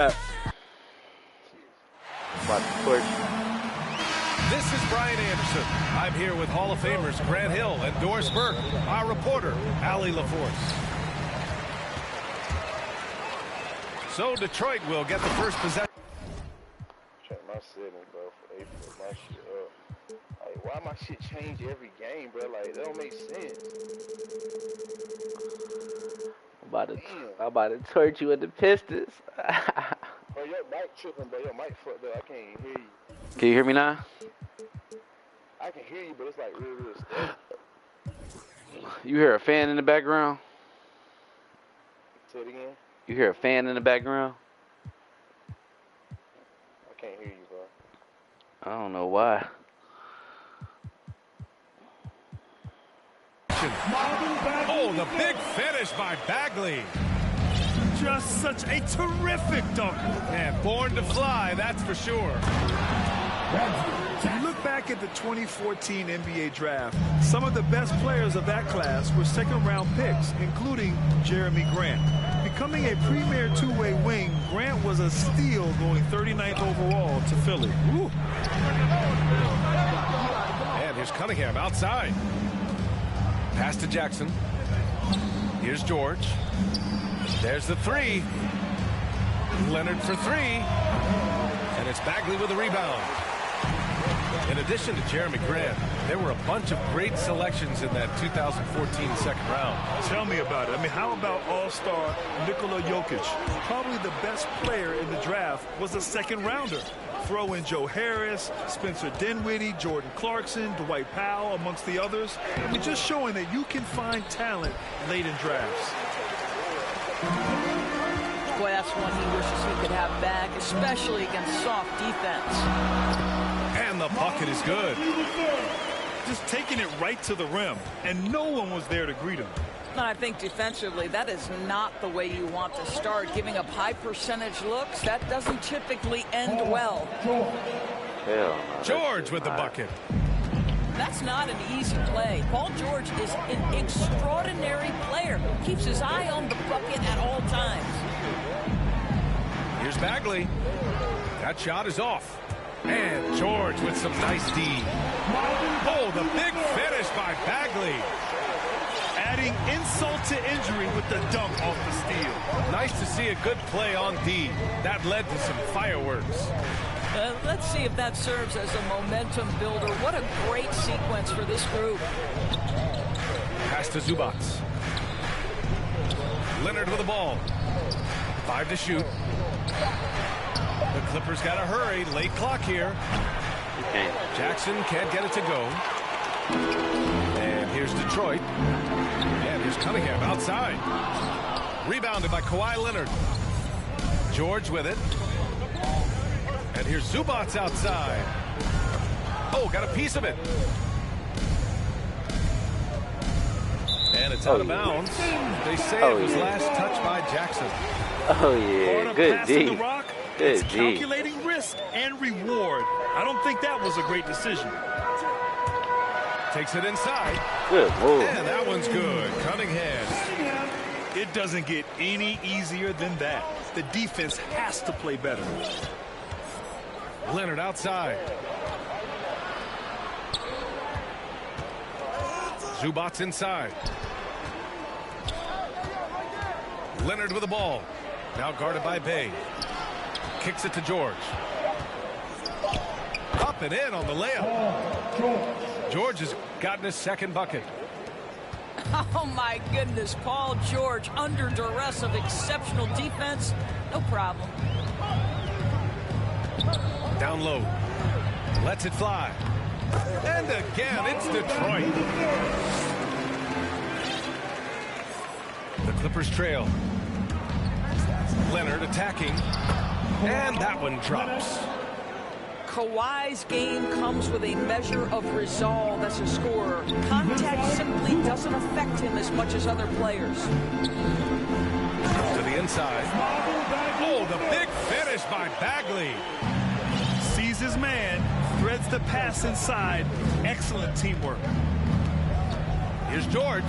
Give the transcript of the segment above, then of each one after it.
This is Brian Anderson. I'm here with Hall of Famers Grant Hill and Doris Burke, our reporter, Allie LaForce. So Detroit will get the first possession. Check my settings, bro, for April. My shit up. Like, why my shit change every game, bro? Like, that don't make sense. I'm about to torch you with the Pistons. Bro, your mic tripping, bro. Your mic fucked up. I can't even hear you. Can you hear me now? I can hear you, but it's like real steady. You hear a fan in the background? Say it again. You hear a fan in the background? I can't hear you, bro. I don't know why. Oh, the big finish by Bagley. Just such a terrific dunk. And born to fly, that's for sure. If you look back at the 2014 NBA draft, some of the best players of that class were second-round picks, including Jeremy Grant. Becoming a premier two-way wing, Grant was a steal going 39th overall to Philly. Woo. And here's Cunningham outside. Pass to Jackson. Here's George. There's the three. Leonard for three. And it's Bagley with a rebound. In addition to Jeremy Grant, there were a bunch of great selections in that 2014 second round. Tell me about it. I mean, how about all-star Nikola Jokic? Probably the best player in the draft was a second-rounder. Throw in Joe Harris, Spencer Dinwiddie, Jordan Clarkson, Dwight Powell, amongst the others. I mean, just showing that you can find talent late in drafts. Boy, that's one he wishes he could have back, especially against soft defense. And the bucket is good. Just taking it right to the rim, and no one was there to greet him. And I think defensively, that is not the way you want to start. Giving up high percentage looks, that doesn't typically end well. George with the bucket. That's not an easy play. Paul George is an extraordinary player. Keeps his eye on the bucket at all times. Here's Bagley. That shot is off. And George with some nice D. Oh, the big finish by Bagley. Adding insult to injury with the dunk off the steal. Nice to see a good play on D. That led to some fireworks. Let's see if that serves as a momentum builder. What a great sequence for this group. Pass to Zubac. Leonard with the ball. 5 to shoot. The Clippers got to hurry. Late clock here. Jackson can't get it to go. And here's Detroit. And here's Cunningham outside. Rebounded by Kawhi Leonard. George with it. And here's Zubac outside. Oh, got a piece of it. And it's out of bounds. They say it was last touched by Jackson. Oh, yeah. Good D. It's calculating risk and reward. I don't think that was a great decision. Takes it inside. Good move. And that one's good. Cunningham. It doesn't get any easier than that. The defense has to play better. Leonard outside. Zubac inside. Leonard with the ball. Now guarded by Bay. Kicks it to George. Up and in on the layup. George has gotten his second bucket. Oh, my goodness. Paul George under duress of exceptional defense. No problem. Down low. Lets it fly. And again, it's Detroit. The Clippers trail. Leonard attacking. And that one drops. Kawhi's game comes with a measure of resolve as a scorer. Contact simply doesn't affect him as much as other players. To the inside. Oh, the big finish by Bagley. Sees his man, threads the pass inside. Excellent teamwork. Here's George.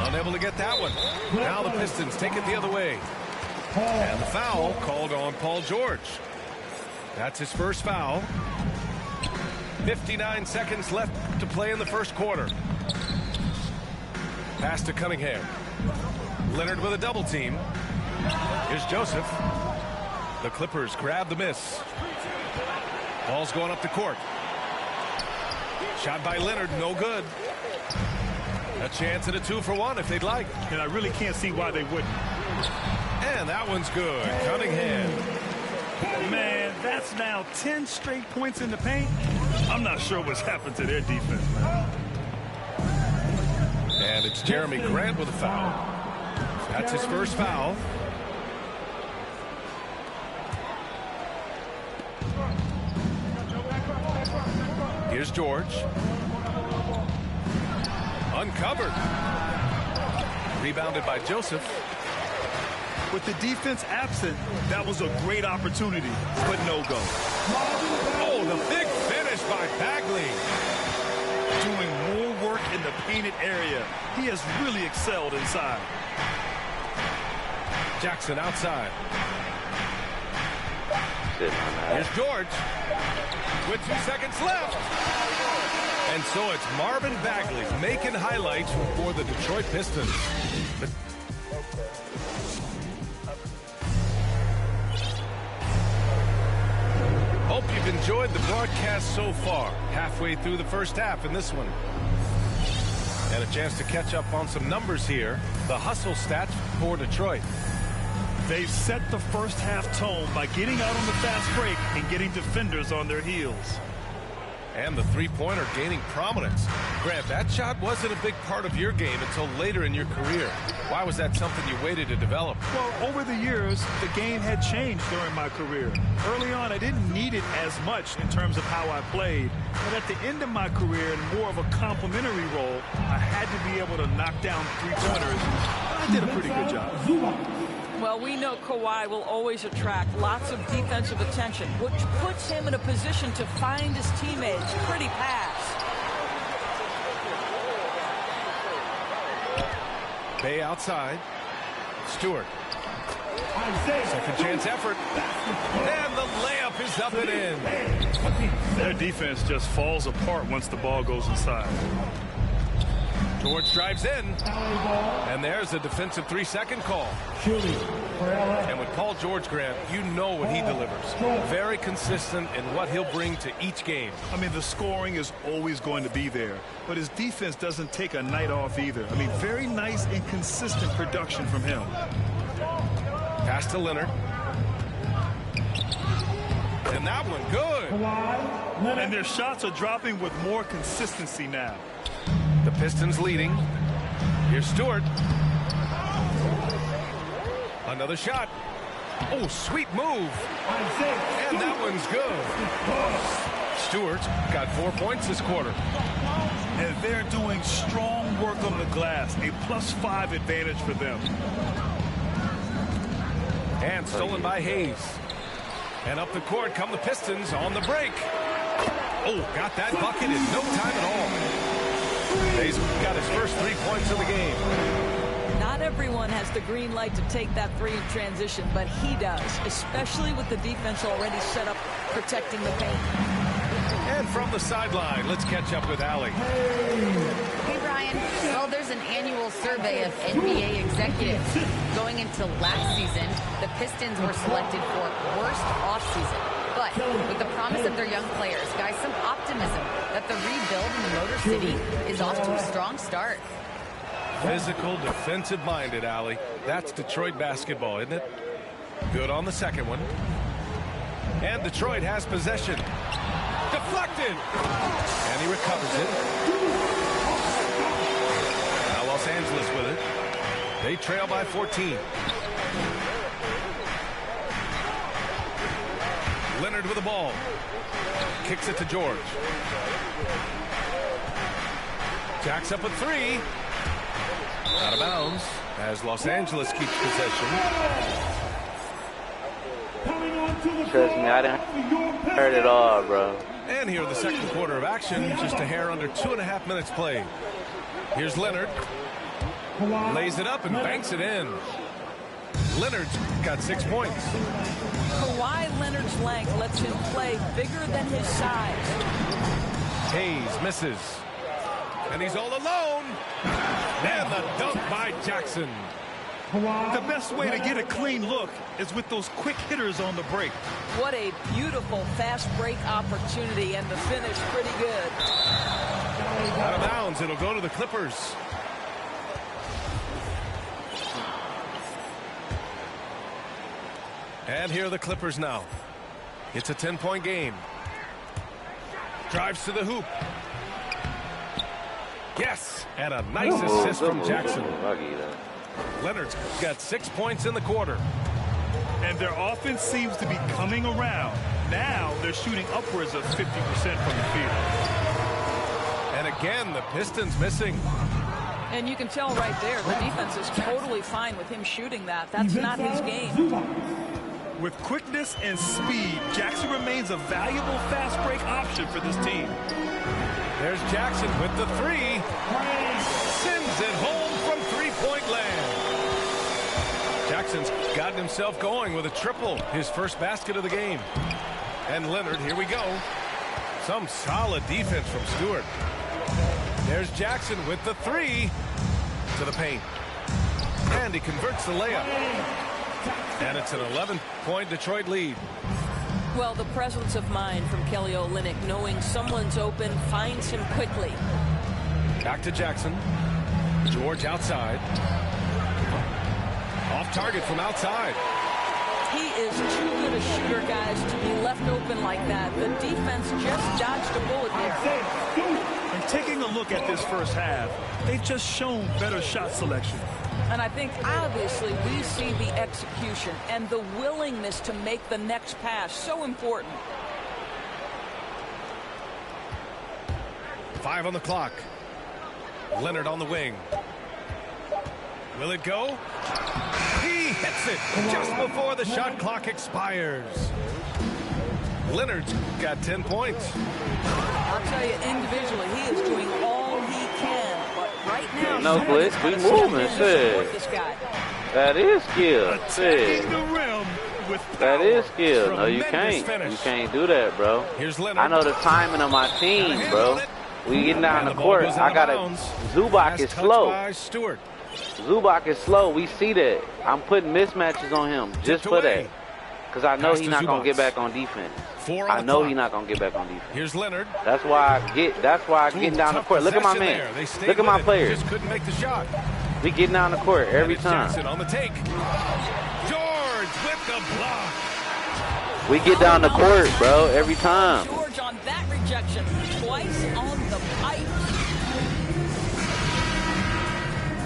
Unable to get that one. Now the Pistons take it the other way. And the foul called on Paul George. That's his first foul. 59 seconds left to play in the first quarter. Pass to Cunningham. Leonard with a double team. Here's Joseph. The Clippers grab the miss. Ball's going up the court. Shot by Leonard, no good. A chance at a 2-for-1 if they'd like. And I really can't see why they wouldn't. And that one's good. Cunningham. Man, that's now 10 straight points in the paint. I'm not sure what's happened to their defense, man. And it's Jeremy Grant with a foul. That's his first foul. Here's George. Uncovered. Rebounded by Joseph. With the defense absent, that was a great opportunity, but no go. Oh, the big finish by Bagley. Doing more work in the painted area. He has really excelled inside. Jackson outside. Here's George with 2 seconds left. And so it's Marvin Bagley making highlights for the Detroit Pistons. Hope you've enjoyed the broadcast so far. Halfway through the first half in this one. And a chance to catch up on some numbers here. The hustle stats for Detroit. They set the first half tone by getting out on the fast break and getting defenders on their heels. And the three-pointer gaining prominence. Grant, that shot wasn't a big part of your game until later in your career. Why was that something you waited to develop? Well, over the years, the game had changed during my career. Early on, I didn't need it as much in terms of how I played. But at the end of my career, in more of a complementary role, I had to be able to knock down three-pointers. I did a pretty good job. Well, we know Kawhi will always attract lots of defensive attention, which puts him in a position to find his teammates. Pretty pass. Bay outside. Stewart. Second chance effort. And the layup is up and in. Their defense just falls apart once the ball goes inside. George drives in. And there's a defensive 3-second call. And with Paul George, Grant, you know what he delivers. Very consistent in what he'll bring to each game. I mean, the scoring is always going to be there. But his defense doesn't take a night off either. I mean, very nice and consistent production from him. Pass to Leonard. And that one good. And their shots are dropping with more consistency now. The Pistons leading. Here's Stewart. Another shot. Oh, sweet move. And that one's good. Stewart's got 4 points this quarter. And they're doing strong work on the glass. A +5 advantage for them. And stolen by Hayes. And up the court come the Pistons on the break. Oh, got that bucket in no time at all. Hayes got his first 3 points of the game. Not everyone has the green light to take that three in transition, but he does, especially with the defense already set up protecting the paint. And from the sideline, let's catch up with Allie. Hey, Brian. Well, there's an annual survey of NBA executives. Going into last season, the Pistons were selected for worst offseason. But with the promise of their young players, guys, some optimism that the rebuild in the Motor City is off to a strong start. Physical, defensive-minded, Allie. That's Detroit basketball, isn't it? Good on the second one. And Detroit has possession. Deflected. And he recovers it. Now Los Angeles with it. They trail by 14. Leonard with the ball. Kicks it to George. Jacks up a three. Out of bounds as Los Angeles keeps possession. Trust me, I didn't hurt it all, bro. And here in the second quarter of action, just a hair under 2.5 minutes played. Here's Leonard. Lays it up and banks it in. Leonard's got 6 points. Kawhi Leonard's length lets him play bigger than his size. Hayes misses. And he's all alone. And the dunk by Jackson. The best way to get a clean look is with those quick hitters on the break. What a beautiful fast break opportunity, and the finish pretty good. Out of bounds, it'll go to the Clippers. And here are the Clippers now. It's a 10-point game. Drives to the hoop. Yes, and a nice assist from Jackson. Leonard's got 6 points in the quarter. And their offense seems to be coming around. Now they're shooting upwards of 50% from the field. And again, the Pistons missing. And you can tell right there, the defense is totally fine with him shooting that. That's not his game. With quickness and speed, Jackson remains a valuable fast break option for this team. There's Jackson with the three. Sends it home from three-point land. Jackson's gotten himself going with a triple, his first basket of the game. And Leonard, here we go. Some solid defense from Stewart. There's Jackson with the three to the paint. And he converts the layup. And it's an 11-point Detroit lead. Well, the presence of mind from Kelly Olynyk, knowing someone's open, finds him quickly. Back to Jackson. George outside. Off target from outside. He is too good a shooter, guys, to be left open like that. The defense just dodged a bullet there. And taking a look at this first half, they've just shown better shot selection. And I think, obviously, we see the execution and the willingness to make the next pass so important. 5 on the clock. Leonard on the wing. Will it go? He hits it just before the shot clock expires. Leonard's got 10 points. I'll tell you, individually, he is doing all he can. But right now, no blitz, we moving, shit. That is skill, shit. That is skill. No, you can't. You can't do that, bro. Here's Leonard. I know the timing of my team, bro. We getting down the court. I got to. Zubac is slow. Zubac is slow. We see that. I'm putting mismatches on him just for that. Because I know he's not going to get back on defense. I know he's not going to get back on defense. Here's Leonard. That's why I get down the court. Look at my man. Look at my players. Just couldn't make the shot. We get down the court every time. Jackson on the take. George with the block. We get down the court, bro, every time. George on that rejection. Twice on the pipe.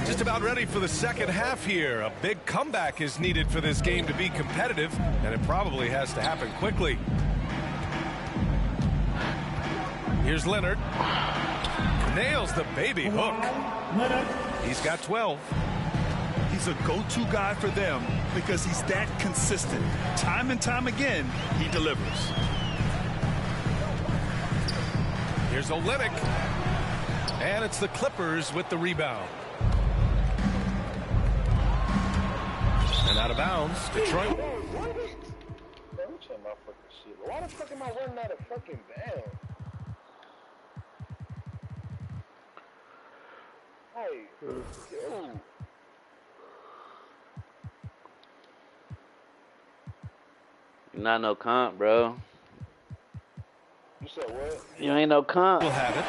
Just about ready for the second half here. A big comeback is needed for this game to be competitive, and it probably has to happen quickly. Here's Leonard. Nails the baby hook. He's got 12. He's a go-to guy for them because he's that consistent. Time and time again, he delivers. Here's Olynyk. And it's the Clippers with the rebound. And out of bounds, Detroit. Why the fuck am I running out of fucking bounds? Hey, dude. You're not no comp, bro. You said what? You ain't no comp. We'll have it.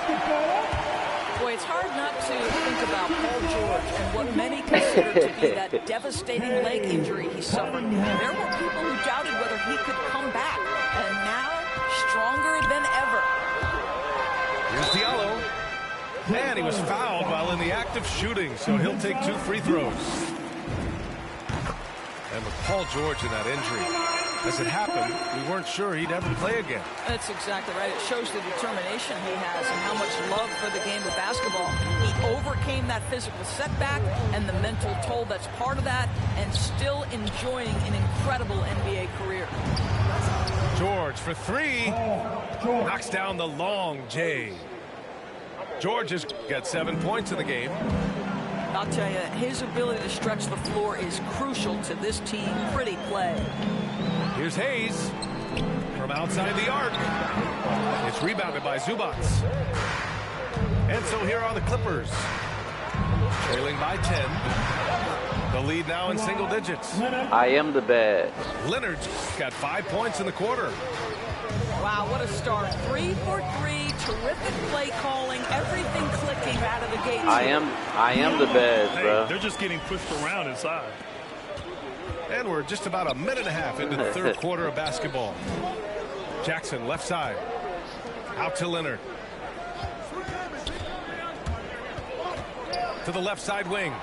Boy, it's hard not to think about Paul George and what many consider to be that devastating leg injury he suffered. There were people who doubted whether he could come back, and now stronger than ever. Here's Diallo. And he was fouled while in the act of shooting, so he'll take 2 free throws. And with Paul George in that injury, as it happened, we weren't sure he'd ever play again. That's exactly right. It shows the determination he has and how much love for the game of basketball. He overcame that physical setback and the mental toll that's part of that, and still enjoying an incredible NBA career. George for 3. Knocks down the long J. George has got 7 points in the game. I'll tell you, his ability to stretch the floor is crucial to this team. Pretty play. Here's Hayes from outside the arc. It's rebounded by Zubac. And so here are the Clippers, trailing by 10. The lead now in single digits. I am the bad. Leonard's got 5 points in the quarter. Wow, what a start. 3 for 3. Terrific play calling. Everything clicking out of the gate. I am the bad, bro. They're just getting pushed around inside. And we're just about a minute and a half into the third quarter of basketball. Jackson, left side. Out to Leonard. To the left side wing.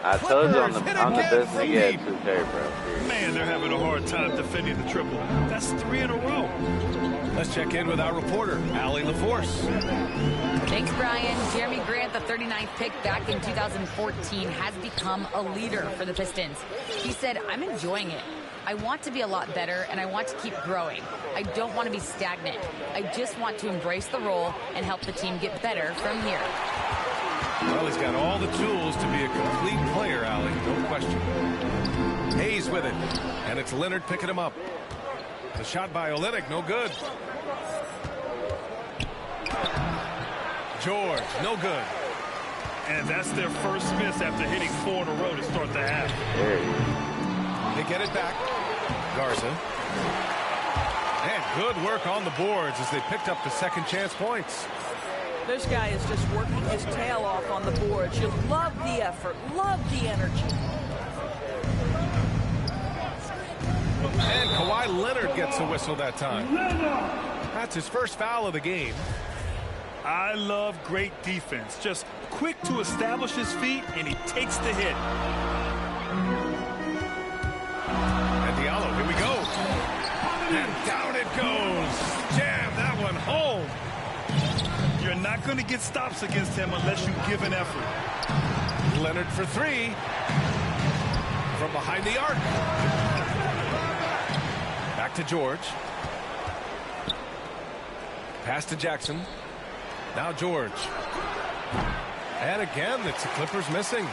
I told you I'm the best he had 2K, bro. Man, they're having a hard time defending the triple. That's 3 in a row. Let's check in with our reporter, Allie LaForce. Thanks, Brian. Jeremy Grant, the 39th pick back in 2014, has become a leader for the Pistons. He said, "I'm enjoying it. I want to be a lot better, and I want to keep growing. I don't want to be stagnant. I just want to embrace the role and help the team get better from here." Well, he's got all the tools to be a complete player, Allie, no question. Hayes with it, and it's Leonard picking him up. The shot by Olynyk, no good. George, no good. And that's their first miss after hitting 4 in a row to start the half. They get it back. Garza. And good work on the boards as they picked up the second chance points. This guy is just working his tail off on the boards. You love the effort, love the energy. And Kawhi Leonard gets a whistle that time. That's his first foul of the game. I love great defense. Just quick to establish his feet, and he takes the hit. And Diallo, here we go. And down it goes. Jam that one home. You're not going to get stops against him unless you give an effort. Leonard for 3. From behind the arc. Back to George. Pass to Jackson. Now George. And again, it's the Clippers missing.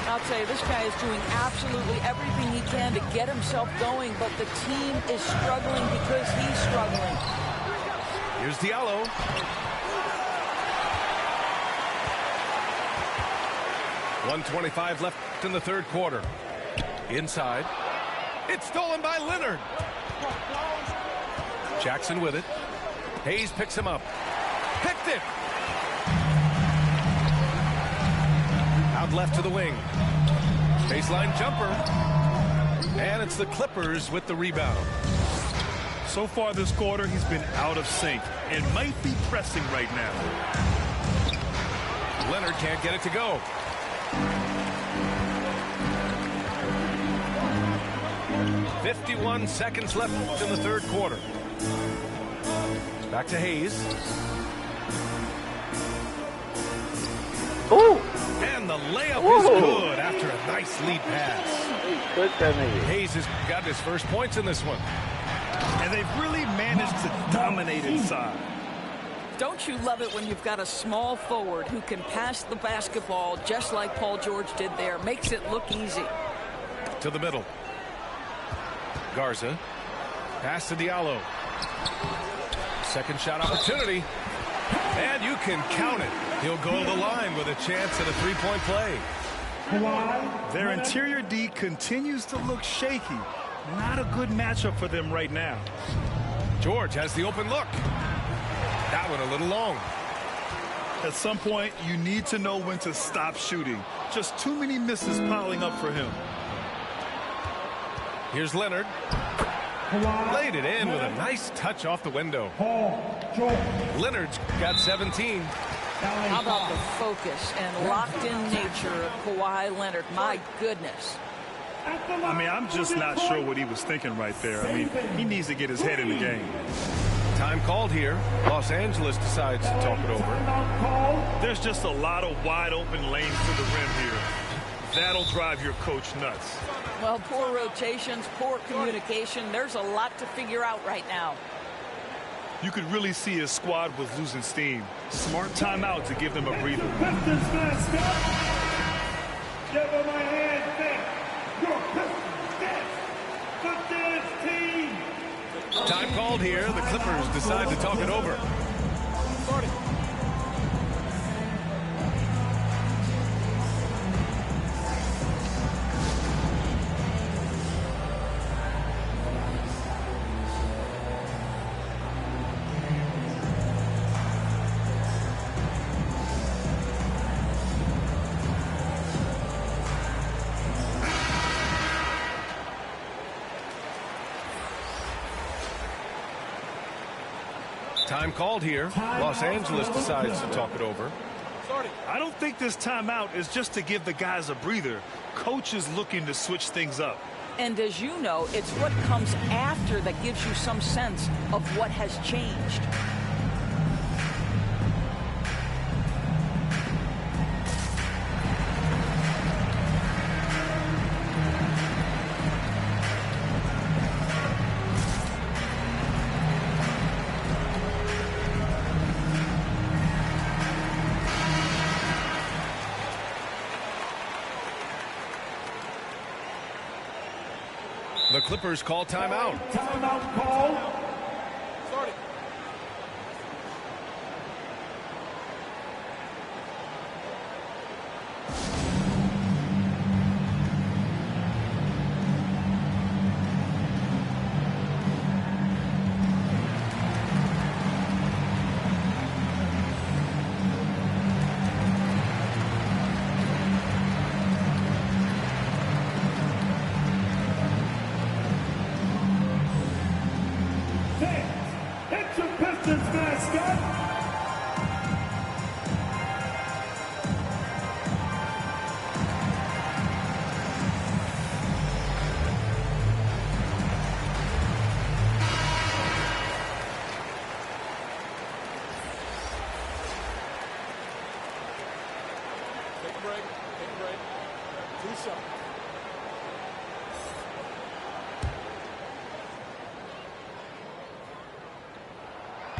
I'll tell you, this guy is doing absolutely everything he can to get himself going, but the team is struggling because he's struggling. Here's Diallo. .125 left in the third quarter. Inside. It's stolen by Leonard. Jackson with it. Hayes picks him up. Picked it. Out left to the wing. Baseline jumper. And it's the Clippers with the rebound. So far this quarter, he's been out of sync and might be pressing right now. Leonard can't get it to go. .51 seconds left in the third quarter. Back to Hayes. Ooh. And the layup is good after a nice lead pass. Hayes has got his first points in this one. And they've really managed to dominate inside. Don't you love it when you've got a small forward who can pass the basketball just like Paul George did there? Makes it look easy. To the middle. Garza. Pass to Diallo. Second shot opportunity. And you can count it. He'll go to the line with a chance at a three-point play. Their interior D continues to look shaky. Not a good matchup for them right now. George has the open look. That one a little long. At some point, you need to know when to stop shooting. Just too many misses piling up for him. Here's Leonard. Laid it in with a nice touch off the window. Leonard's got 17. How about the focus and locked-in nature of Kawhi Leonard? My goodness. I mean, I'm just not sure what he was thinking right there. I mean, he needs to get his head in the game. Time called here. Los Angeles decides to talk it over. There's just a lot of wide open lanes to the rim here. That'll drive your coach nuts. Well, poor rotations, poor communication. There's a lot to figure out right now. You could really see his squad was losing steam. Smart timeout to give them a breather. Pistons mascot. Give him a hand thank your Pistons dance. Time called here. The Clippers decide to talk it over. Time called here. Los Angeles decides to talk it over. I don't think this timeout is just to give the guys a breather. Coach is looking to switch things up. And as you know, it's what comes after that gives you some sense of what has changed. The Clippers call timeout. Timeout call. It's your Pistons mascot. Take a break. Do something.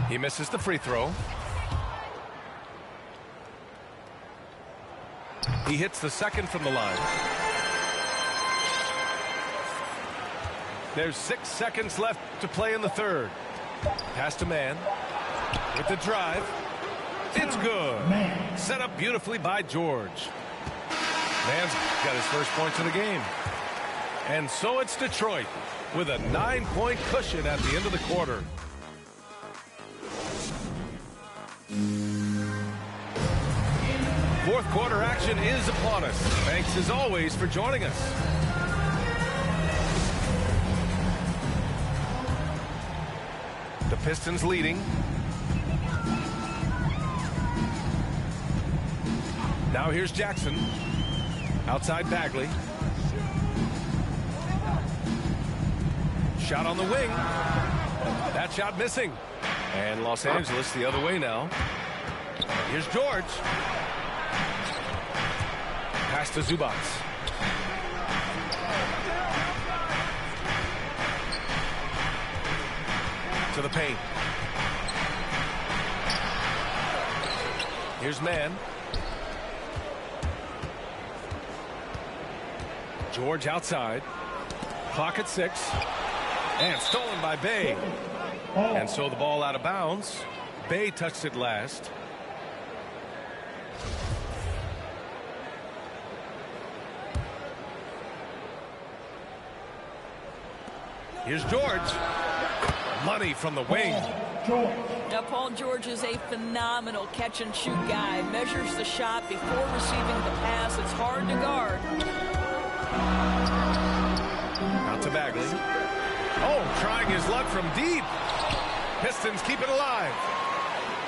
He misses the free throw. He hits the second from the line. There's 6 seconds left to play in the third. Pass to man. With the drive. It's good. Set up beautifully by George. Man's got his first points of the game. And so it's Detroit with a 9-point cushion at the end of the quarter. Fourth quarter action is upon us. Thanks as always for joining us. The Pistons leading. Now here's Jackson. Outside Bagley. Shot on the wing. That shot missing. And Los Angeles the other way now. Here's George. Pass to Zubac. To the paint. Here's man. George outside. Clock at 6. And stolen by Bay. And so the ball out of bounds. Bay touched it last. Here's George. Money from the wing. Now, Paul George is a phenomenal catch-and-shoot guy. Measures the shot before receiving the pass. It's hard to guard. Out to Bagley. Oh, trying his luck from deep. Pistons keep it alive.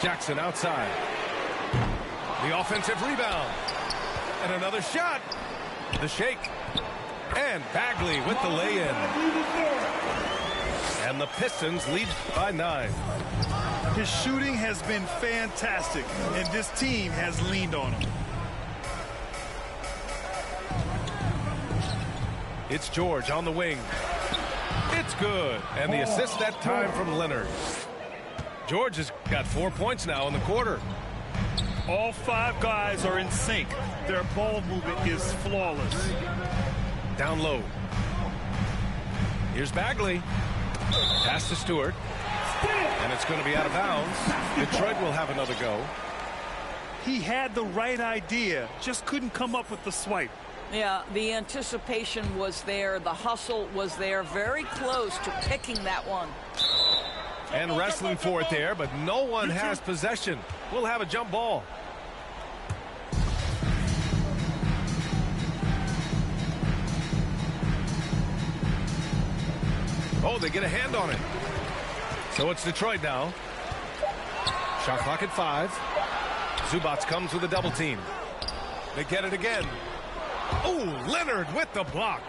Jackson outside. The offensive rebound. And another shot. The shake. And Bagley with the lay-in. And the Pistons lead by 9. His shooting has been fantastic, and this team has leaned on him. It's George on the wing. It's good. And the assist that time from Leonard. George has got 4 points now in the quarter. All 5 guys are in sync. Their ball movement is flawless. Down low. Here's Bagley. Pass to Stewart. And it's going to be out of bounds. Detroit will have another go. He had the right idea, just couldn't come up with the swipe. Yeah, the anticipation was there. The hustle was there. Very close to picking that one. And wrestling for it there, but no one has possession. We'll have a jump ball. Oh, they get a hand on it. So it's Detroit now. Shot clock at 5. Zubac comes with a double team. They get it again. Oh, Leonard with the block.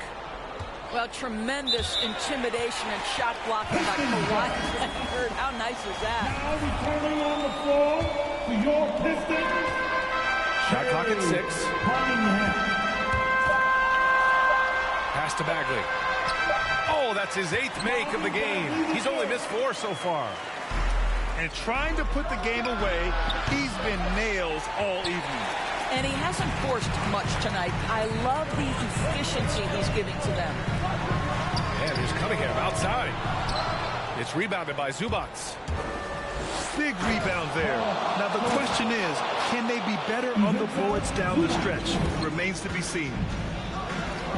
Well, tremendous intimidation and shot blocking by Kawhi Leonard. How nice is that? Now returning on the floor to your Pistons. Shot clock at 6. Pass to Bagley. Oh, that's his 8th make of the game. He's only missed 4 so far. And trying to put the game away, he's been nails all evening. And he hasn't forced much tonight. I love the efficiency he's giving to them. And here's Cunningham outside. It's rebounded by Zubac. Big rebound there. Now the question is, can they be better on the boards down the stretch? Remains to be seen.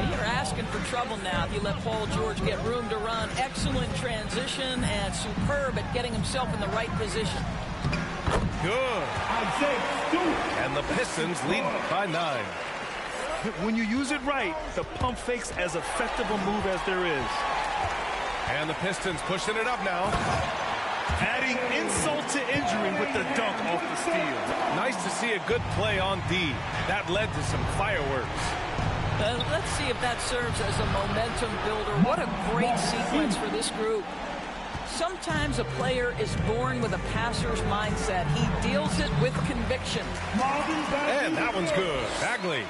You're asking for trouble now if you let Paul George get room to run. Excellent transition and superb at getting himself in the right position. Good. And the Pistons lead by 9. When you use it right, the pump fake's as effective a move as there is. And the Pistons pushing it up now. Adding insult to injury with the dunk off the steal. Nice to see a good play on D. That led to some fireworks. Let's see if that serves as a momentum builder. What a great sequence for this group. Sometimes a player is born with a passer's mindset. He deals it with conviction. And that one's good. Bagley.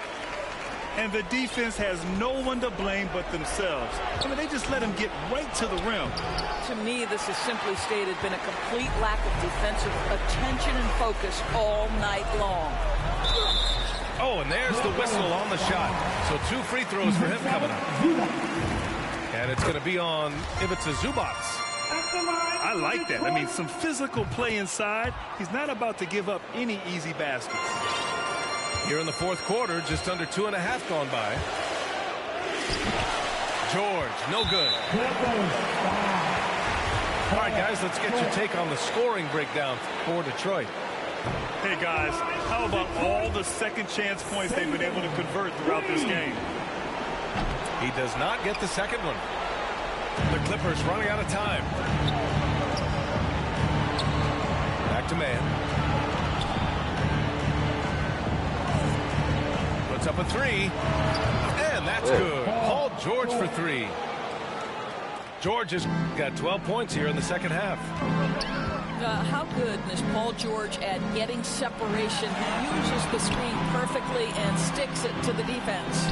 And the defense has no one to blame but themselves. I mean, they just let him get right to the rim. To me, this has simply stated been a complete lack of defensive attention and focus all night long. Oh, and there's the whistle on the shot. So 2 free throws for him coming up. And it's going to be on Ivica Zubac. I like that. I mean, some physical play inside. He's not about to give up any easy baskets. Here in the 4th quarter, just under 2.5 gone by. George, no good. All right, guys, let's get your take on the scoring breakdown for Detroit. Hey, guys, how about all the second chance points they've been able to convert throughout this game? He does not get the second one. The Clippers running out of time. Back to man. Puts up a 3. And that's good. Paul George for 3. George has got 12 points here in the second half. How good is Paul George at getting separation? He uses the screen perfectly and sticks it to the defense.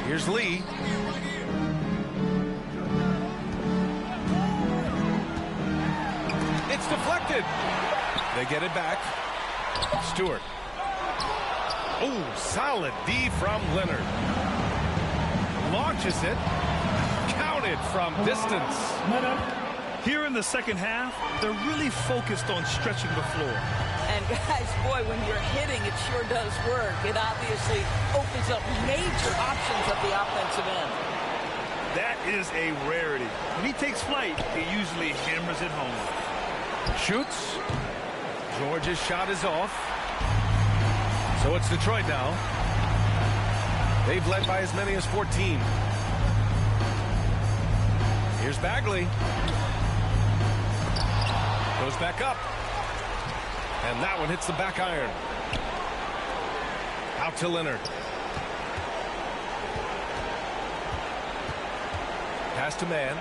Here's Lee. It's deflected. They get it back. Stewart. Oh, solid D from Leonard. Launches it. Counted from distance. Here in the second half, they're really focused on stretching the floor. And guys, boy, when you're hitting, it sure does work. It obviously opens up major options at the offensive end. That is a rarity. When he takes flight, he usually hammers it home. Shoots. George's shot is off. So it's Detroit now. They've led by as many as 14. Here's Bagley. Goes back up. And that one hits the back iron. Out to Leonard. Pass to man.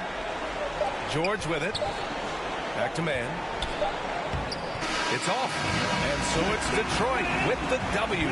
George with it. Back to man. It's off. And so it's Detroit with the W.